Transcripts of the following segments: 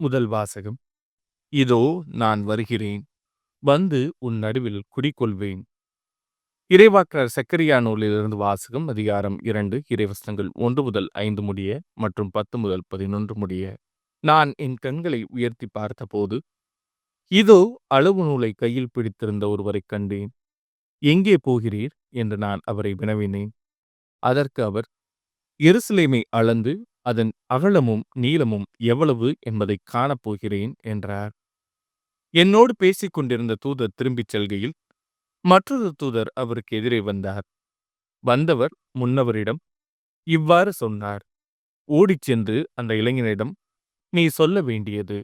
முதல் வாசகம். இதோ நான் வருகிறேன். வந்து உன் நடுவில் குடிகொள்வேன். இறைவாக்கினர் செக்கரியா நூலிலிருந்து வாசகம். அதிகாரம் 2 இறைவசனங்கள் 1 முதல் 5 முடிய மற்றும் 10 முதல் 11 முடிய. நான் என் கண்களை உயர்த்தி பார்த்தபோது, இதோ அளவு நூலை கையில் பிடித்திருந்த ஒருவரைக் கண்டேன். எங்கே போகிறீர் என்று நான் அவரை வினவினேன். அதற்கு அவர், எருசலேமை அளந்து அதன் அகலமும் நீளமும் எவ்வளவு என்பதைக் காணப்போகிறேன் என்றார். என்னோடு பேசிக் கொண்டிருந்த தூதர் திரும்பிச் செல்கையில் மற்றொரு தூதர் அவருக்கு எதிரே வந்தார். வந்தவர் முன்னவரிடம் இவ்வாறு சொன்னார். ஓடிச் சென்று அந்த இளைஞனிடம், நீ சொல்ல வேண்டியது,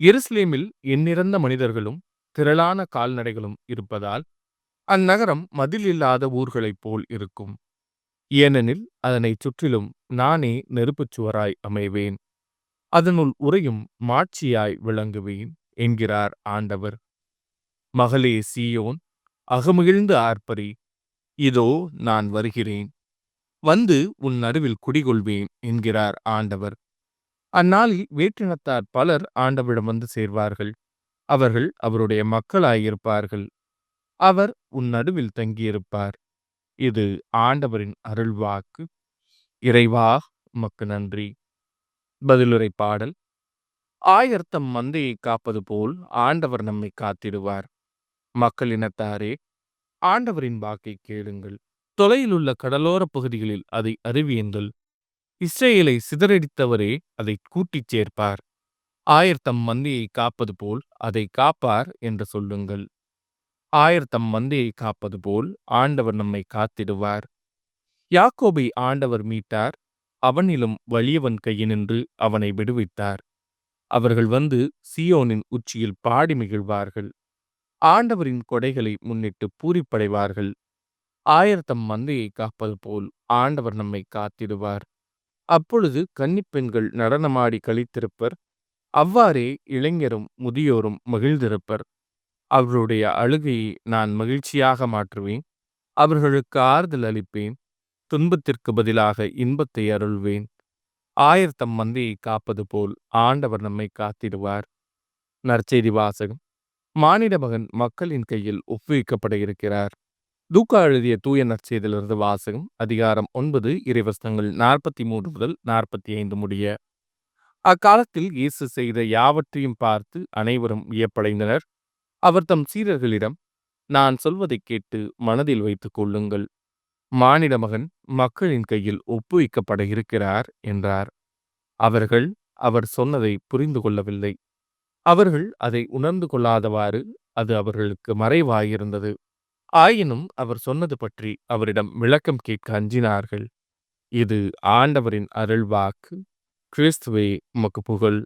எருசலேமில் எண்ணிறந்த மனிதர்களும் திரளான கால்நடைகளும் இருப்பதால் அந்நகரம் மதில் இல்லாத ஊர்களைப் போல் இருக்கும். ஏனெனில் அதனைச் சுற்றிலும் நானே நெருப்புச் சுவராய் அமைவேன். அதனுள் உறையும் மாட்சியாய் விளங்குவேன் என்கிறார் ஆண்டவர். மகளே சீயோன், அகமகிழ்ந்து ஆர்ப்பரி. இதோ நான் வருகிறேன். வந்து உன் நடுவில் குடிகொள்வேன் என்கிறார் ஆண்டவர். அந்நாளில் வேற்றினத்தார் பலர் ஆண்டவரிடம் வந்து சேர்வார்கள். அவர்கள் அவருடைய மக்களாயிருப்பார்கள். அவர் உன் நடுவில் தங்கியிருப்பார். இது ஆண்டவரின் அருள்வாக்கு. இறைவா, உமக்கு நன்றி. பதிலுரை பாடல். ஆயர் தம் மந்தையை காப்பது போல் ஆண்டவர் நம்மை காத்திடுவார். மக்களினத்தாரே, ஆண்டவரின் வாக்கை கேளுங்கள். தொலையிலுள்ள கடலோர பகுதிகளில் அதை அறிவியுங்கள். இஸ்ரேலை சிதறடித்தவரே அதை கூட்டிச் சேர்ப்பார். ஆயர் தம் மந்தையை காப்பது போல் அதை காப்பார் என்று சொல்லுங்கள். ஆயர் தம் மந்தையை காப்பது போல் ஆண்டவர் நம்மை காத்திடுவார். யாக்கோபை ஆண்டவர் மீட்டார். அவனிலும் வலியவன் கையினின்று அவனை விடுவித்தார். அவர்கள் வந்து சீயோனின் உச்சியில் பாடி மகிழ்வார்கள். ஆண்டவரின் கொடைகளை முன்னிட்டு பூரிப்படைவார்கள். ஆயர் தம் மந்தையை காப்பது போல் ஆண்டவர் நம்மை காத்திடுவார். அப்பொழுது கன்னிப்பெண்கள் நடனமாடி களித்திருப்பர். அவ்வாறே இளைஞரும் முதியோரும் மகிழ்ந்திருப்பர். அவர்களுடைய அழுகையை நான் மகிழ்ச்சியாக மாற்றுவேன். அவர்களுக்கு ஆறுதல் அளிப்பேன். துன்பத்திற்கு பதிலாக இன்பத்தை அருள்வேன். ஆயர் தம் மந்தையை காப்பது போல் ஆண்டவர் நம்மை காத்திடுவார். நற்செய்தி வாசகம். மானிட மகன் மக்களின் கையில் ஒப்புவிக்கப்பட இருக்கிறார். லூக்கா எழுதிய தூய நற்செய்தியிலிருந்து வாசகம். அதிகாரம் 9 இறைவசனங்கள் 43 முதல் 45 முடிய. அக்காலத்தில் இயேசு செய்த யாவற்றையும் பார்த்து அனைவரும் வியப்படைந்தனர். அவர் தம் சீடர்களிடம், நான் சொல்வதைக் கேட்டு மனதில் வைத்துக் கொள்ளுங்கள். மானிட மகன் மக்களின் கையில் ஒப்புவிக்கப்பட இருக்கிறார் என்றார். அவர்கள் அவர் சொன்னதை புரிந்து கொள்ளவில்லை. அவர்கள் அதை உணர்ந்து கொள்ளாதவாறு அது அவர்களுக்கு மறைவாயிருந்தது. ஆயினும் அவர் சொன்னது பற்றி அவரிடம் விளக்கம் கேட்க அஞ்சினார்கள். இது ஆண்டவரின் அருள்வாக்கு. கிறிஸ்துவே, உமக்கு புகழ்.